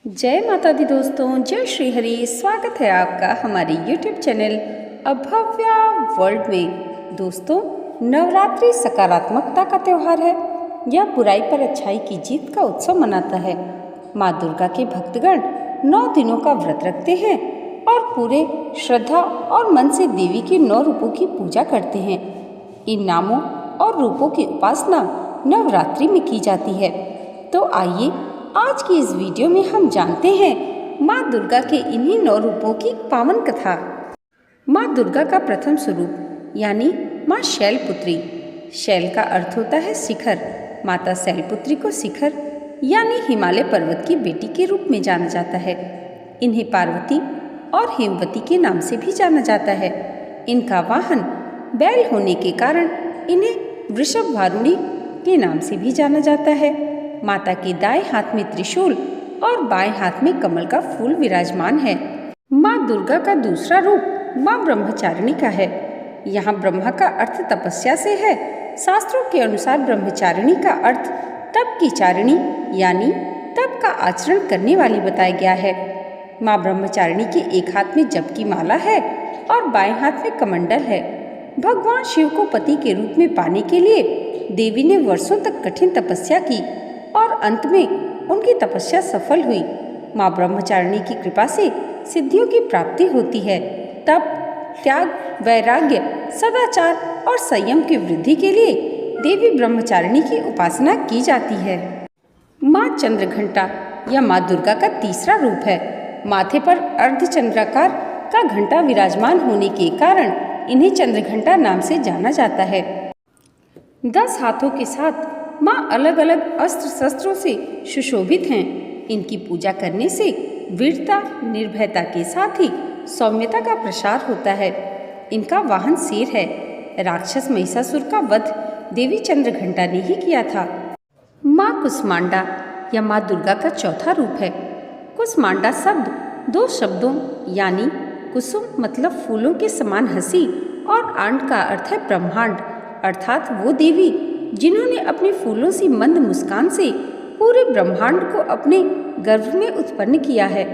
जय माता दी दोस्तों, जय श्री हरि। स्वागत है आपका हमारे YouTube चैनल अभव्या वर्ल्ड में। दोस्तों, नवरात्रि सकारात्मकता का त्यौहार है। यह बुराई पर अच्छाई की जीत का उत्सव मनाता है। माँ दुर्गा के भक्तगण 9 दिनों का व्रत रखते हैं और पूरे श्रद्धा और मन से देवी के 9 रूपों की पूजा करते हैं। इन नामों और रूपों की उपासना नवरात्रि में की जाती है। तो आइए आज की इस वीडियो में हम जानते हैं माँ दुर्गा के इन्हीं 9 रूपों की पावन कथा। माँ दुर्गा का प्रथम स्वरूप यानी माँ शैलपुत्री। शैल का अर्थ होता है शिखर। माता शैलपुत्री को शिखर यानी हिमालय पर्वत की बेटी के रूप में जाना जाता है। इन्हें पार्वती और हेमवती के नाम से भी जाना जाता है। इनका वाहन बैल होने के कारण इन्हें वृषभ वारुणी के नाम से भी जाना जाता है। माता के दाएं हाथ में त्रिशूल और बाएं हाथ में कमल का फूल विराजमान है। माँ दुर्गा का दूसरा रूप माँ ब्रह्मचारिणी का है। यहाँ ब्रह्मा का अर्थ तपस्या से है। शास्त्रों के अनुसार ब्रह्मचारिणी का अर्थ तप की चारिणी यानी तप का आचरण करने वाली बताया गया है। माँ ब्रह्मचारिणी के एक हाथ में जप की माला है और बाएं हाथ में कमंडल है। भगवान शिव को पति के रूप में पाने के लिए देवी ने वर्षों तक कठिन तपस्या की और अंत में उनकी तपस्या सफल हुई। माँ ब्रह्मचारिणी की कृपा से सिद्धियों की प्राप्ति होती है। तप, त्याग, वैराग्य, सदाचार और संयम की वृद्धि के लिए देवी ब्रह्मचारिणी की उपासना की जाती है। माँ चंद्रघंटा यह माँ दुर्गा का तीसरा रूप है। माथे पर अर्धचंद्राकार का घंटा विराजमान होने के कारण इन्हें चंद्रघंटा नाम से जाना जाता है। 10 हाथों के साथ माँ अलग अलग अस्त्र शस्त्रों से सुशोभित हैं। इनकी पूजा करने से वीरता, निर्भयता के साथ ही सौम्यता का प्रसार होता है। इनका वाहन शेर है। राक्षस महिषासुर का वध देवी चंद्रघंटा ने ही किया था। माँ कुसमांडा यह माँ दुर्गा का चौथा रूप है। कुसमांडा शब्द 2 शब्दों यानी कुसुम मतलब फूलों के समान हंसी और आंड का अर्थ है ब्रह्मांड, अर्थात वो देवी जिन्होंने अपने फूलों सी मंद मुस्कान से पूरे ब्रह्मांड को अपने गर्भ में उत्पन्न किया है।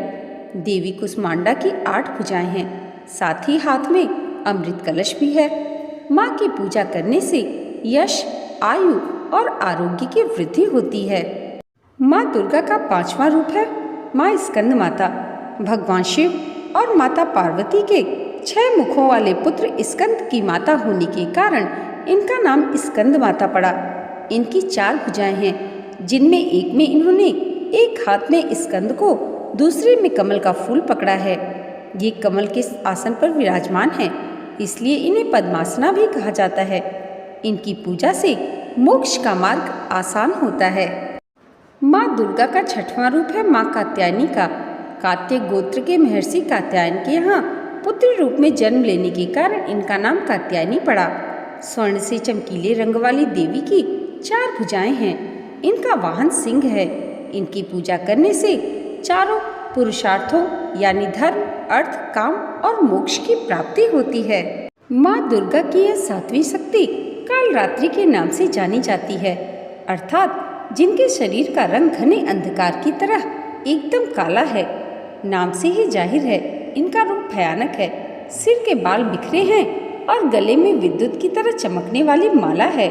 देवी कुसमांडा की 8 भुजाएं हैं, साथ ही हाथ में अमृत कलश भी है। माँ की पूजा करने से यश, आयु और आरोग्य की वृद्धि होती है। माँ दुर्गा का 5वां रूप है माँ स्कंद माता। भगवान शिव और माता पार्वती के 6 मुखों वाले पुत्र स्कंद की माता होने के कारण इनका नाम स्कंद माता पड़ा। इनकी 4 भुजाएं हैं, जिनमें एक में इन्होंने एक हाथ में स्कंद को, दूसरे में कमल का फूल पकड़ा है। ये कमल के आसन पर विराजमान है, इसलिए इन्हें पद्मासना भी कहा जाता है। इनकी पूजा से मोक्ष का मार्ग आसान होता है। माँ दुर्गा का 6वां रूप है माँ कात्यायनी का। कात्य गोत्र के महर्षि कात्यायन के यहाँ पुत्री रूप में जन्म लेने के कारण इनका नाम कात्यायनी पड़ा। स्वर्ण से चमकीले रंग वाली देवी की 4 भुजाएं हैं। इनका वाहन सिंह है। इनकी पूजा करने से चारों पुरुषार्थों यानी धर्म, अर्थ, काम और मोक्ष की प्राप्ति होती है। माँ दुर्गा की यह 7वीं शक्ति कालरात्रि के नाम से जानी जाती है, अर्थात जिनके शरीर का रंग घने अंधकार की तरह एकदम काला है। नाम से ही जाहिर है इनका रूप भयानक है। सिर के बाल बिखरे हैं और गले में विद्युत की तरह चमकने वाली माला है।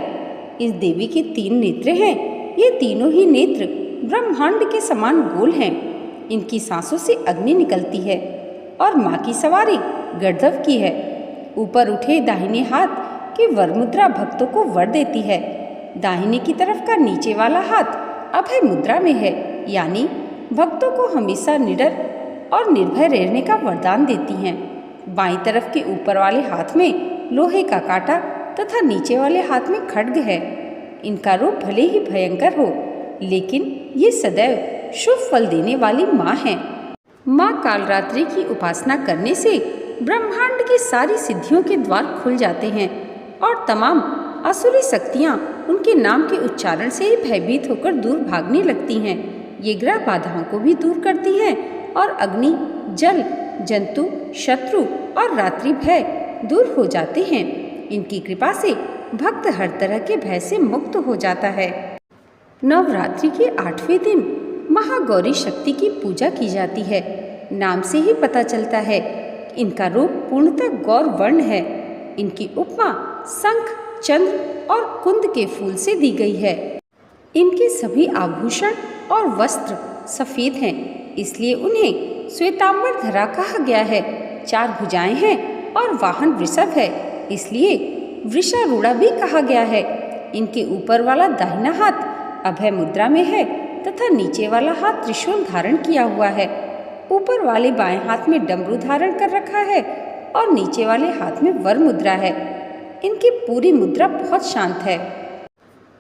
इस देवी के 3 नेत्र हैं। ये तीनों ही नेत्र ब्रह्मांड के समान गोल हैं। इनकी सांसों से अग्नि निकलती है और माँ की सवारी गढ़धव की है। ऊपर उठे दाहिने हाथ की वरमुद्रा भक्तों को वर देती है। दाहिने की तरफ का नीचे वाला हाथ अभय मुद्रा में है, यानी भक्तों को हमेशा निडर और निर्भय रहने का वरदान देती हैं। बाईं तरफ के ऊपर वाले हाथ में लोहे का कांटा तथा नीचे वाले हाथ में खड्ग है। इनका रूप भले ही भयंकर हो, लेकिन ये सदैव शुभ फल देने वाली माँ है। माँ कालरात्रि की उपासना करने से ब्रह्मांड की सारी सिद्धियों के द्वार खुल जाते हैं और तमाम असुरी शक्तियाँ उनके नाम के उच्चारण से ही भयभीत होकर दूर भागने लगती हैं। ये ग्रह बाधाओं को भी दूर करती हैं और अग्नि, जल, जंतु, शत्रु और रात्रि भय दूर हो जाते हैं। इनकी कृपा से भक्त हर तरह के भय से मुक्त हो जाता है। नवरात्रि के 8वें दिन महागौरी शक्ति की पूजा की जाती है। नाम से ही पता चलता है इनका रूप पूर्णतः गौर वर्ण है। इनकी उपमा शंख, चंद्र और कुंद के फूल से दी गई है। इनके सभी आभूषण और वस्त्र सफेद हैं, इसलिए उन्हें श्वेतांबर धरा कहा गया है। 4 भुजाएं हैं और वाहन वृषभ है, इसलिए वृषारूढ़ा भी कहा गया है। इनके ऊपर वाला दाहिना हाथ अभय मुद्रा में है तथा नीचे वाला हाथ त्रिशूल धारण किया हुआ है। ऊपर वाले बाएं हाथ में डमरू धारण कर रखा है और नीचे वाले हाथ में वर मुद्रा है। इनकी पूरी मुद्रा बहुत शांत है।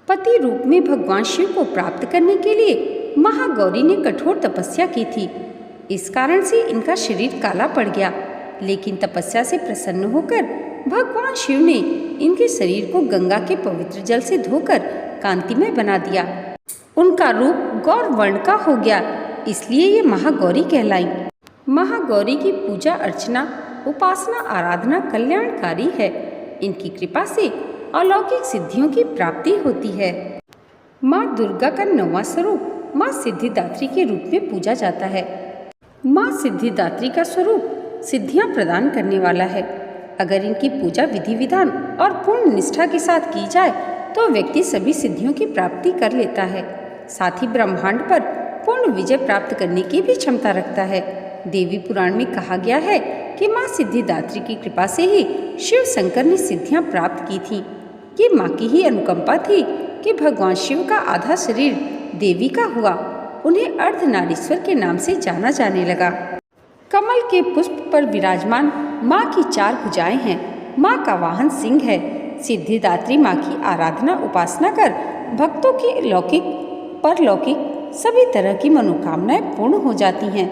पति रूप में भगवान शिव को प्राप्त करने के लिए महागौरी ने कठोर तपस्या की थी। इस कारण से इनका शरीर काला पड़ गया, लेकिन तपस्या से प्रसन्न होकर भगवान शिव ने इनके शरीर को गंगा के पवित्र जल से धोकर कांतिमय बना दिया। उनका रूप गौर वर्ण का हो गया, इसलिए ये महागौरी कहलाई। महागौरी की पूजा अर्चना, उपासना, आराधना कल्याणकारी है। इनकी कृपा से अलौकिक सिद्धियों की प्राप्ति होती है। माँ दुर्गा का 9वां स्वरूप माँ सिद्धिदात्री के रूप में पूजा जाता है। माँ सिद्धिदात्री का स्वरूप सिद्धियां प्रदान करने वाला है। अगर इनकी पूजा विधि विधान और पूर्ण निष्ठा के साथ की जाए तो व्यक्ति सभी सिद्धियों की प्राप्ति कर लेता है। साथ ही ब्रह्मांड पर पूर्ण विजय प्राप्त करने की भी क्षमता रखता है। देवी पुराण में कहा गया है कि माँ सिद्धिदात्री की कृपा से ही शिव शंकर ने सिद्धियां प्राप्त की थी। ये माँ की ही अनुकंपा थी कि भगवान शिव का आधा शरीर देवी का हुआ। उन्हें अर्धनारीश्वर के नाम से जाना जाने लगा। कमल के पुष्प पर विराजमान माँ की 4 भुजाएं हैं। माँ का वाहन सिंह है। सिद्धिदात्री माँ की आराधना उपासना कर भक्तों की लौकिक परलौकिक सभी तरह की मनोकामनाएं पूर्ण हो जाती हैं।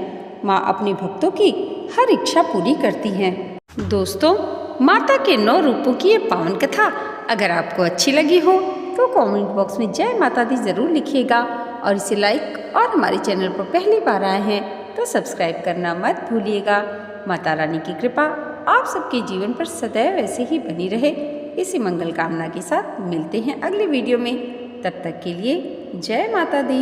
माँ अपने भक्तों की हर इच्छा पूरी करती हैं। दोस्तों, माता के 9 रूपों की ये पावन कथा अगर आपको अच्छी लगी हो तो कमेंट बॉक्स में जय माता दी जरूर लिखिएगा और इसे लाइक और हमारे चैनल पर पहली बार आए हैं तो सब्सक्राइब करना मत भूलिएगा। माता रानी की कृपा आप सबके जीवन पर सदैव ऐसे ही बनी रहे, इसी मंगल कामना के साथ मिलते हैं अगले वीडियो में। तब तक के लिए जय माता दी।